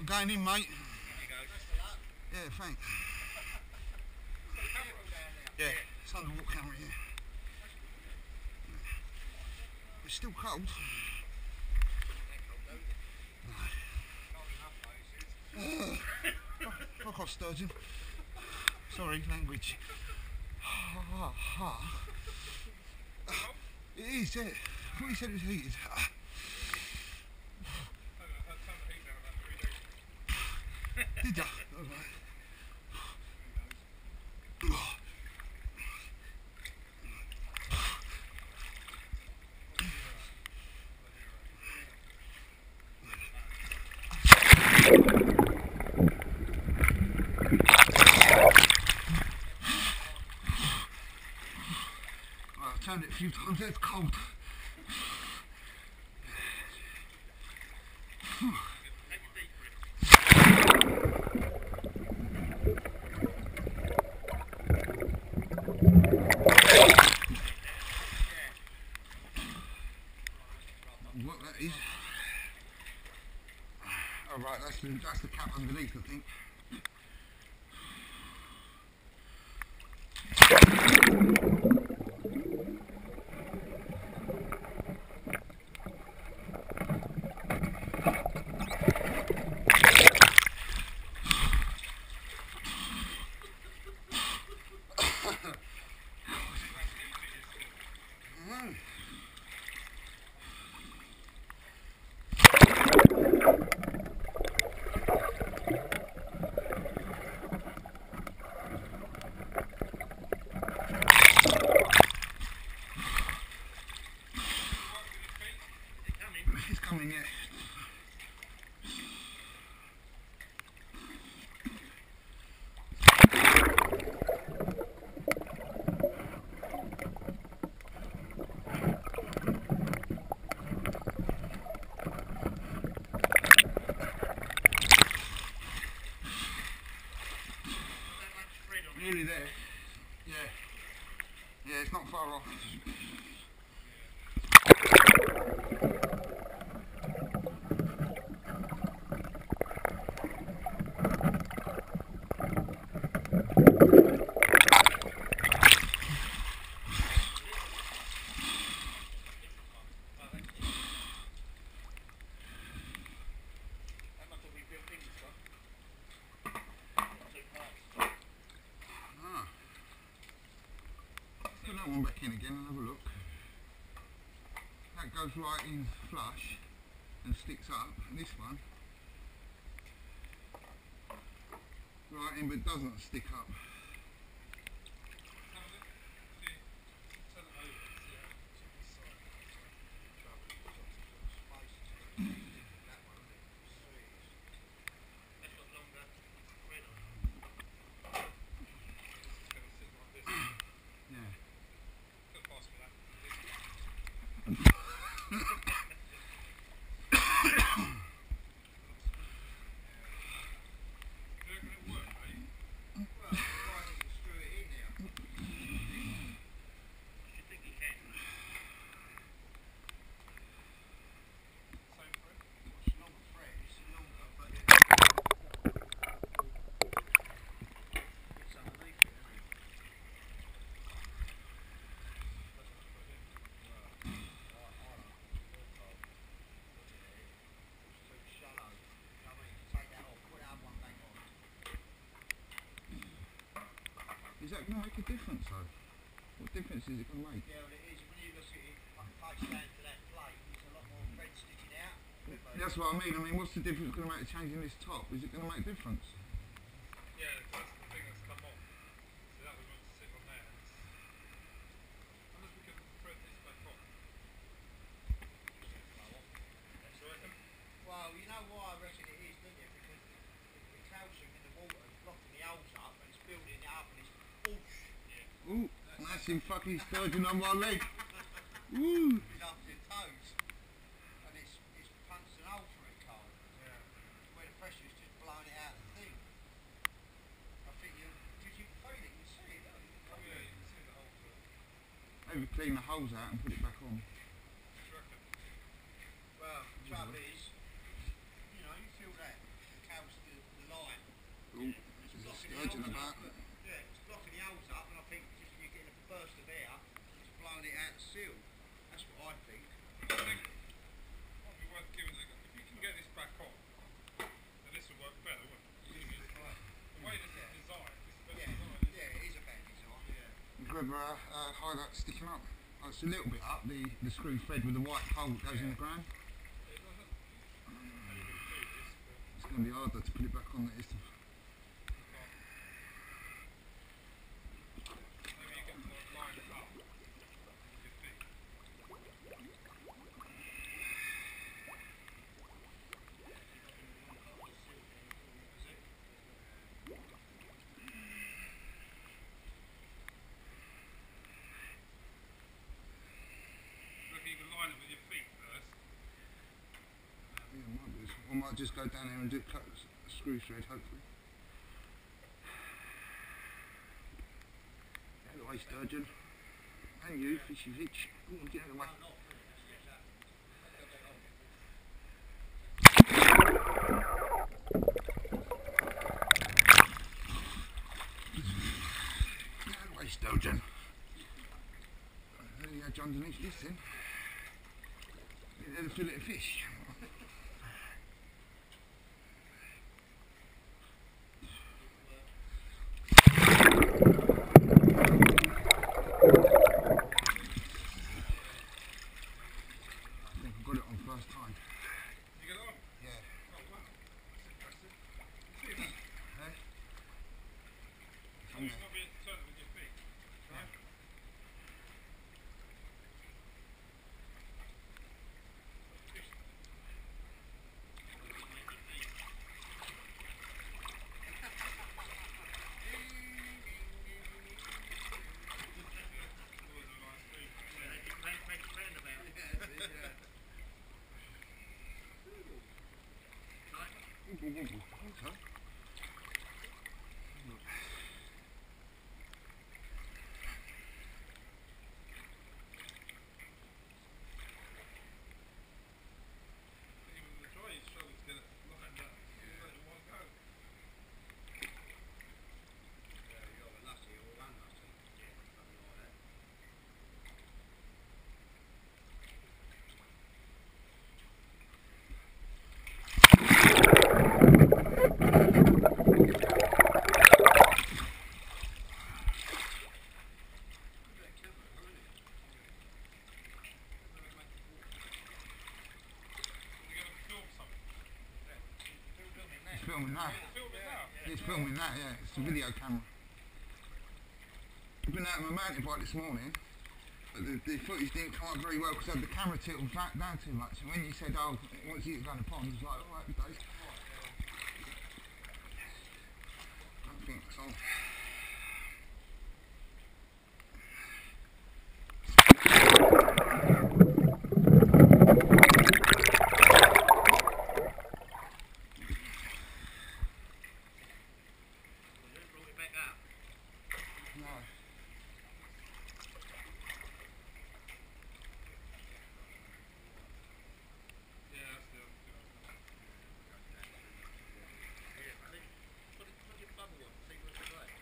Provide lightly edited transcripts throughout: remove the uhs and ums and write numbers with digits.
I'm going in, mate. There you go. Yeah, thanks. Yeah, it's underwater camera, yeah. It's still cold. Fuck off, sturgeon. Sorry, language. It is, yeah. I thought you said it was heated. Did ya? Alright. I've turned it a few times, it's cold. What that is? Oh right, that's the cap underneath, I think. It's coming, yeah. Nearly there. Yeah. Yeah, it's not far off. Put that one back in again and have a look. That goes right in flush and sticks up, and this one right in but doesn't stick up. Is that going to make a difference though? What difference is it going to make? Yeah, well it is. When you look at it, like face down to that plate, there's a lot more thread sticking out. That's what I mean. I mean, what's the difference going to make changing this top? Is it going to make a difference? Yeah, that's the thing that's come off. So that was going to sit on there. Unless we can thread this back on. Well, you know why I reckon it is, don't you? Because the calcium in the water is blocking the holes up and it's building it up and it's whoosh. Yeah. Ooh, massive fucking sturgeon on my leg. Woo! It's up to your toes. And it's punched an hole through it, Carl. Yeah. Where the pressure is just blowing it out of the thing. I think because you can feel it, you can see it, don't you? Oh yeah, you can see the holes there. Maybe clean the holes out and put it back on. What do you reckon? Well, the trouble is, you know, you feel that the Ooh, there's a sturgeon about. Yeah, it's blocking the holes up, and I think just you're getting a burst of air, and it's blowing it out the seal. That's what I think. I think it might be worth giving it. If you can get this back on, then this will work better, wouldn't it? The way this is designed, it's the best design. Yeah, it is a bad design. Yeah. Grab highlight sticking up. Oh, it's a little bit up, the screw thread with the white pole that goes in the ground. It doesn't. And you can do this, but It's going to be harder to put it back on than it is to. maybe you get to line it up with your feet. Look, you can line it with your feet first. Yeah, I might do this. I might just go down there and do cut a screw thread, hopefully. Out of the way, sturgeon. And you, fishy fish. Go on, get out of the way. Get out of the way, sturgeon. There you go, underneath this then. There's a fillet of fish. Got it on first time. You get on? Yeah. Oh wow, that's impressive. You see that? Hey? Oh, you've not been able to turn it with your feet. Right? Okay. Even the dry struggle to get it lined up. You let it one go. Yeah, you got a lassie or one lassie. Yeah, something like that. You're going to film something. It's filming now. Film it now. It's filming that, yeah. It's a video camera. I've been out on my mountain bike this morning, but the footage didn't come up very well because I had the camera tilted back down too much. And when you said, oh, once you go to the pond, I was like, alright, happy days. I don't think so. Brought it back up. No. Yeah, that's the other thing. Yeah, I think. Put your bubble on, see what it's like.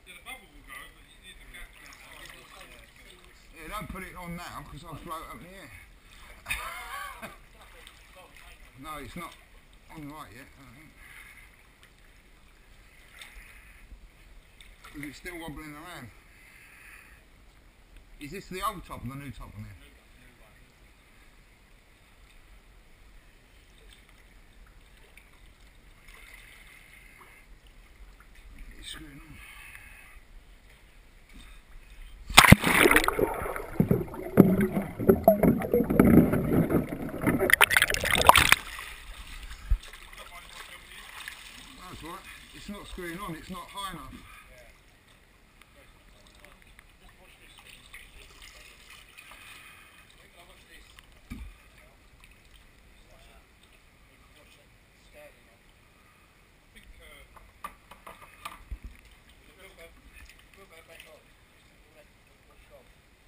Yeah, the bubble will go, but you need the gap inside. Yeah, don't put it on now because I'll float up in the air. No, it's not on right yet, I don't think. Because it's still wobbling around. Is this the old top or the new top on there? It's screwing on. That's right. It's not screwing on, it's not high enough.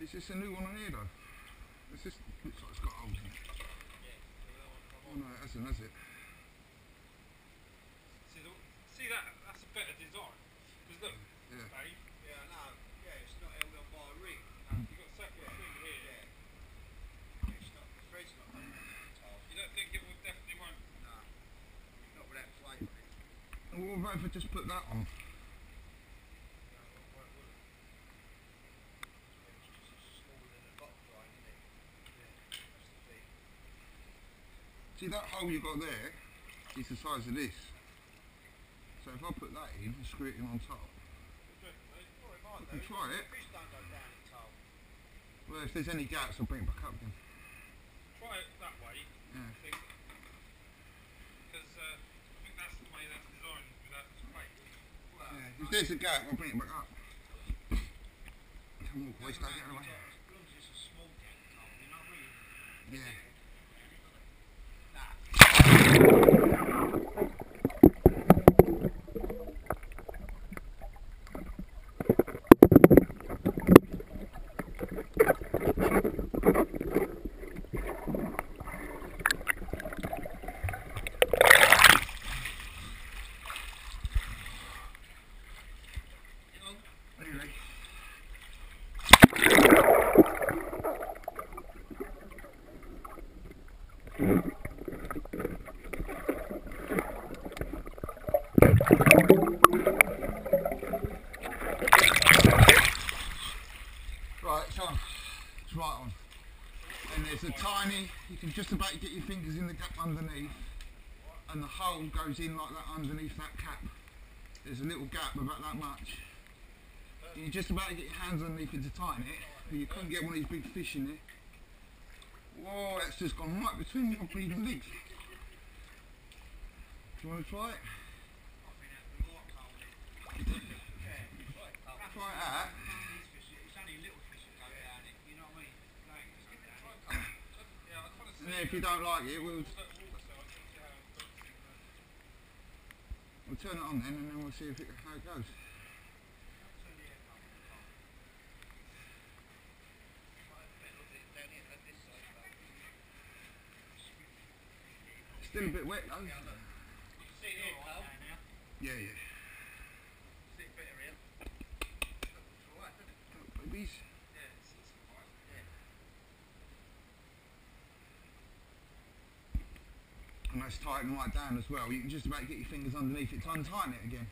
Is this a new one on here though? It's just looks like it's got holes in it. Oh no, it hasn't, has it? See that about if I just put that on? See that hole you got there is the size of this. So if I put that in and screw it in on top, I can try it. Well, if there's any gaps, I'll bring it back up again. Try it that way. Yeah. Because I think that's the way that's designed without this plate. Yeah. If there's a gap, I'll bring it back up. Come on, boys, don't get away. Yeah. Right, it's on. It's right on. And there's a tiny, you can just about get your fingers in the gap underneath, and the hole goes in like that underneath that cap. There's a little gap about that much. You just about to get your hands underneath it to tighten it, but you couldn't get one of these big fish in there. Whoa, that's just gone right between your bleeding legs. Do you want to try it? Try it out. And then if you don't like it, we'll turn it on then, and then we'll see if how it goes. Still a bit wet though. Yeah, yeah. Babies. And that's tightened right down as well. You can just about get your fingers underneath it to untighten it again.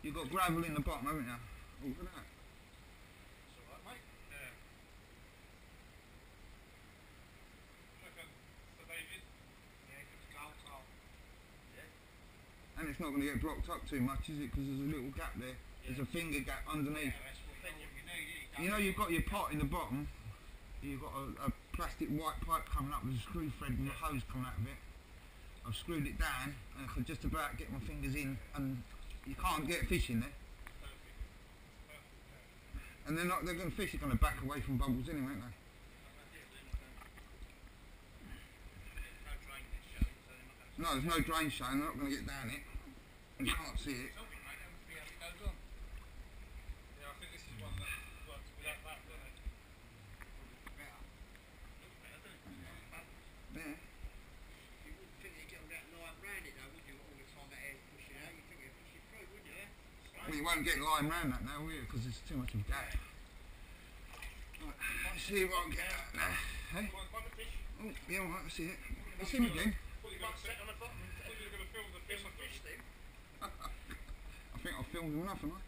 You've got gravel in the bottom, haven't you? Oh, look at that. That's alright, mate. Yeah. So David? Yeah, it's cold. Yeah. And it's not going to get blocked up too much, is it? Because there's a little gap there. Yeah. There's a finger gap underneath. Yeah, that's what you need. You know you've got your pot in the bottom. You've got a plastic white pipe coming up with a screw thread and a hose coming out of it. I've screwed it down and I can just about get my fingers in, and you can't get fish in there. And they're going to fish are going to back away from bubbles anyway, aren't they? No, there's no drain showing, they're not going to get down it. You can't see it. Yeah, I think this is one that works without that, doesn't it? Yeah. Well, you won't get line round that now, will you? Because there's too much of a gap. Right, let's see what I can get out now. Hey? Oh, yeah, alright, I see it. I see him again. I think I've filmed him enough, haven't I?